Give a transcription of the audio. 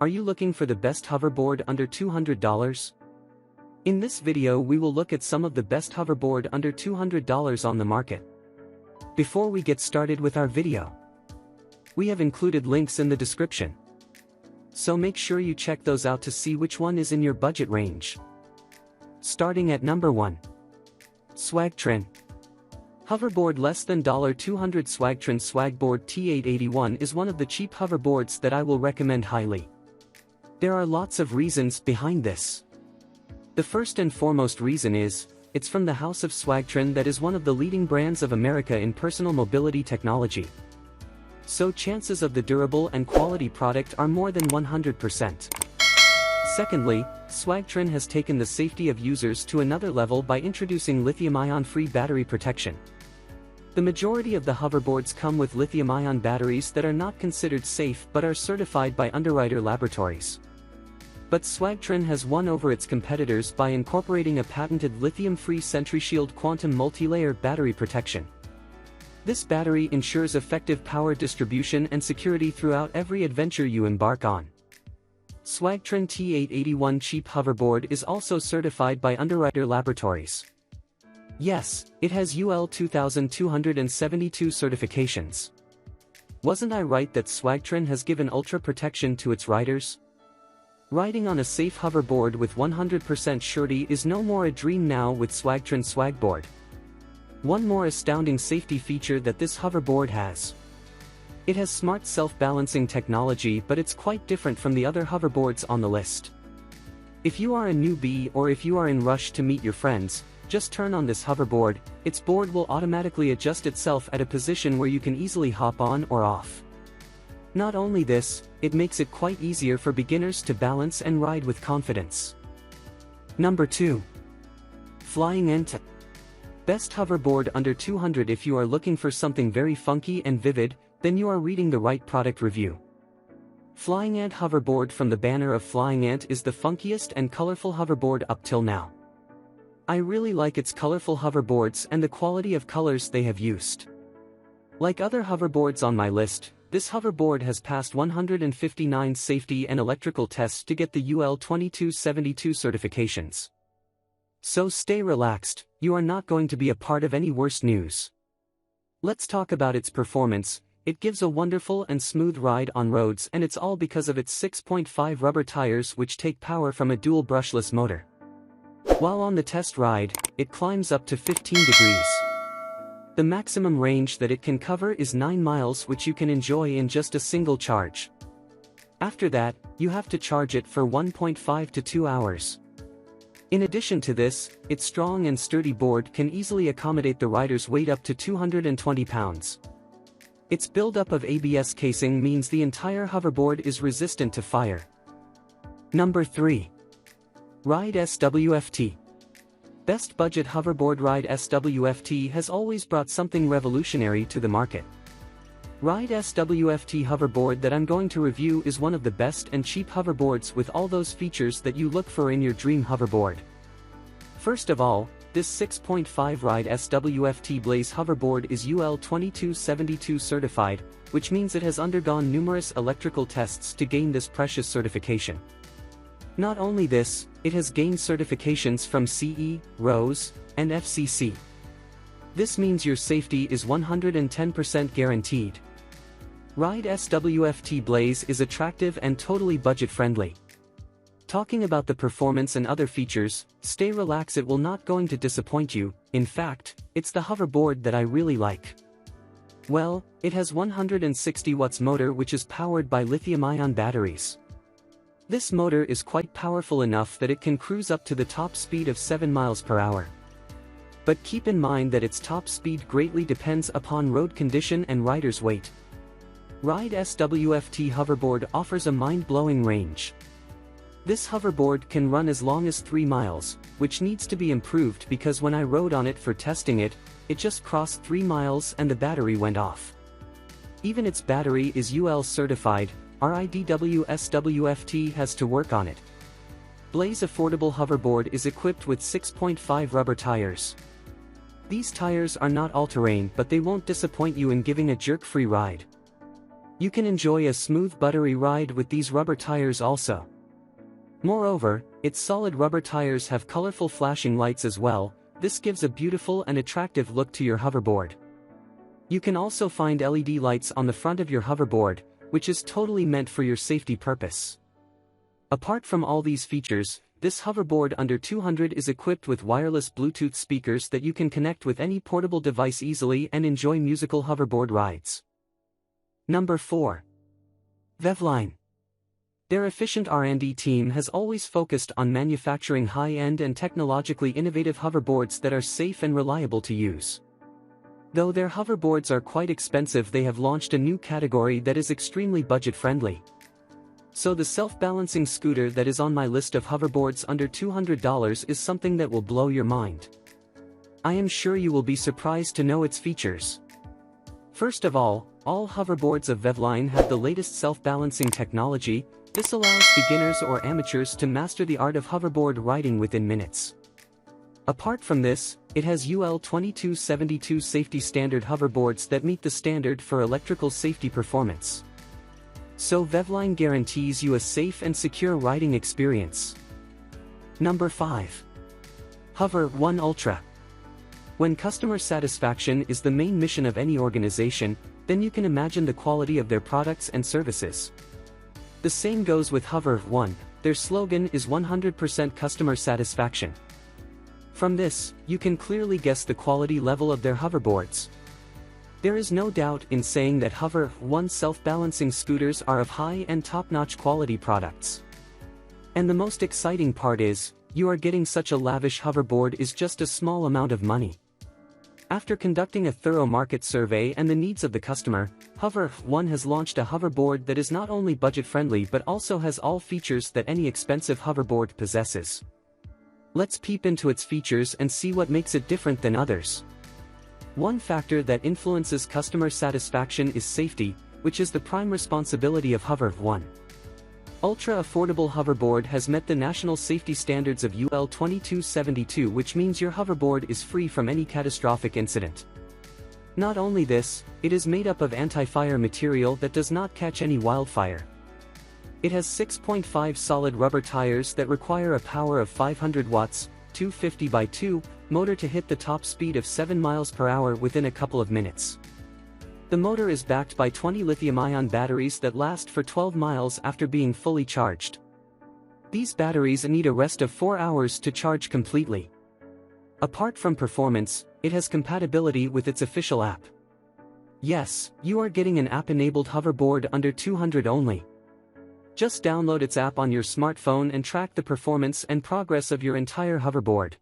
Are you looking for the best hoverboard under $200? In this video we will look at some of the best hoverboard under $200 on the market. Before we get started with our video, we have included links in the description, so make sure you check those out to see which one is in your budget range. Starting at number 1. Swagtrend. Hoverboard less than $200. Swagtrend Swagboard T881 is one of the cheap hoverboards that I will recommend highly. There are lots of reasons behind this. The first and foremost reason is, it's from the house of Swagtrend, that is one of the leading brands of America in personal mobility technology. So chances of the durable and quality product are more than 100%. Secondly, Swagtrend has taken the safety of users to another level by introducing lithium-ion-free battery protection. The majority of the hoverboards come with lithium-ion batteries that are not considered safe but are certified by underwriter laboratories. But Swagtrend has won over its competitors by incorporating a patented lithium-free SentryShield quantum multi-layer battery protection. This battery ensures effective power distribution and security throughout every adventure you embark on. Swagtrend T881 cheap hoverboard is also certified by underwriter laboratories. Yes, it has UL 2272 certifications. Wasn't I right that Swagtrend has given ultra protection to its riders? Riding on a safe hoverboard with 100% surety is no more a dream now with Swagtrend Swagboard. One more astounding safety feature that this hoverboard has. It has smart self-balancing technology, but it's quite different from the other hoverboards on the list. If you are a newbie or if you are in rush to meet your friends, just turn on this hoverboard. Its board will automatically adjust itself at a position where you can easily hop on or off. Not only this, it makes it quite easier for beginners to balance and ride with confidence. Number 2. Flying Ant. Best hoverboard under $200. If you are looking for something very funky and vivid, then you are reading the right product review. Flying Ant hoverboard from the banner of Flying Ant is the funkiest and colorful hoverboard up till now. I really like its colorful hoverboards and the quality of colors they have used. Like other hoverboards on my list, this hoverboard has passed 159 safety and electrical tests to get the UL 2272 certifications. So stay relaxed, you are not going to be a part of any worse news. Let's talk about its performance. It gives a wonderful and smooth ride on roads, and it's all because of its 6.5 rubber tires which take power from a dual brushless motor. While on the test ride, it climbs up to 15 degrees. The maximum range that it can cover is 9 miles, which you can enjoy in just a single charge. After that, you have to charge it for 1.5 to 2 hours. In addition to this, its strong and sturdy board can easily accommodate the rider's weight up to 220 pounds. Its buildup of ABS casing means the entire hoverboard is resistant to fire. Number 3. RideSWFT. Best budget hoverboard. RideSWFT has always brought something revolutionary to the market. RideSWFT hoverboard that I'm going to review is one of the best and cheap hoverboards with all those features that you look for in your dream hoverboard. First of all, this 6.5 RideSWFT Blaze hoverboard is UL 2272 certified, which means it has undergone numerous electrical tests to gain this precious certification. Not only this, it has gained certifications from CE, RoHS, and FCC. This means your safety is 110% guaranteed. RideSWFT Blaze is attractive and totally budget-friendly. Talking about the performance and other features, stay relaxed, it will not going to disappoint you. In fact, it's the hoverboard that I really like. Well, it has 160 watts motor which is powered by lithium-ion batteries. This motor is quite powerful enough that it can cruise up to the top speed of 7 miles per hour. But keep in mind that its top speed greatly depends upon road condition and rider's weight. RideSWFT hoverboard offers a mind-blowing range. This hoverboard can run as long as 3 miles, which needs to be improved because when I rode on it for testing it, it just crossed 3 miles and the battery went off. Even its battery is UL certified. RideSWFT has to work on it. Blaze affordable hoverboard is equipped with 6.5 rubber tires. These tires are not all-terrain, but they won't disappoint you in giving a jerk-free ride. You can enjoy a smooth buttery ride with these rubber tires also. Moreover, its solid rubber tires have colorful flashing lights as well. This gives a beautiful and attractive look to your hoverboard. You can also find LED lights on the front of your hoverboard, which is totally meant for your safety purpose. Apart from all these features, this hoverboard under 200 is equipped with wireless Bluetooth speakers that you can connect with any portable device easily and enjoy musical hoverboard rides. Number 4. Veveline. Their efficient R&D team has always focused on manufacturing high-end and technologically innovative hoverboards that are safe and reliable to use. Though their hoverboards are quite expensive, they have launched a new category that is extremely budget-friendly. So the self-balancing scooter that is on my list of hoverboards under $200 is something that will blow your mind. I am sure you will be surprised to know its features. First of all hoverboards of Veveline have the latest self-balancing technology. This allows beginners or amateurs to master the art of hoverboard riding within minutes. Apart from this, it has UL 2272 safety standard hoverboards that meet the standard for electrical safety performance. So Veveline guarantees you a safe and secure riding experience. Number 5. Hover One Ultra. When customer satisfaction is the main mission of any organization, then you can imagine the quality of their products and services. The same goes with Hover One. Their slogan is 100% customer satisfaction. From this, you can clearly guess the quality level of their hoverboards. There is no doubt in saying that Hover One self-balancing scooters are of high and top-notch quality products. And the most exciting part is, you are getting such a lavish hoverboard is just a small amount of money. After conducting a thorough market survey and the needs of the customer, Hover One has launched a hoverboard that is not only budget-friendly but also has all features that any expensive hoverboard possesses. Let's peep into its features and see what makes it different than others. One factor that influences customer satisfaction is safety, which is the prime responsibility of Hover One. Ultra-affordable hoverboard has met the national safety standards of UL 2272, which means your hoverboard is free from any catastrophic incident. Not only this, it is made up of anti-fire material that does not catch any wildfire. It has 6.5 solid rubber tires that require a power of 500 watts, 250 by 2, motor to hit the top speed of 7 miles per hour within a couple of minutes. The motor is backed by 20 lithium-ion batteries that last for 12 miles after being fully charged. These batteries need a rest of 4 hours to charge completely. Apart from performance, it has compatibility with its official app. Yes, you are getting an app-enabled hoverboard under 200 only. Just download its app on your smartphone and track the performance and progress of your entire hoverboard.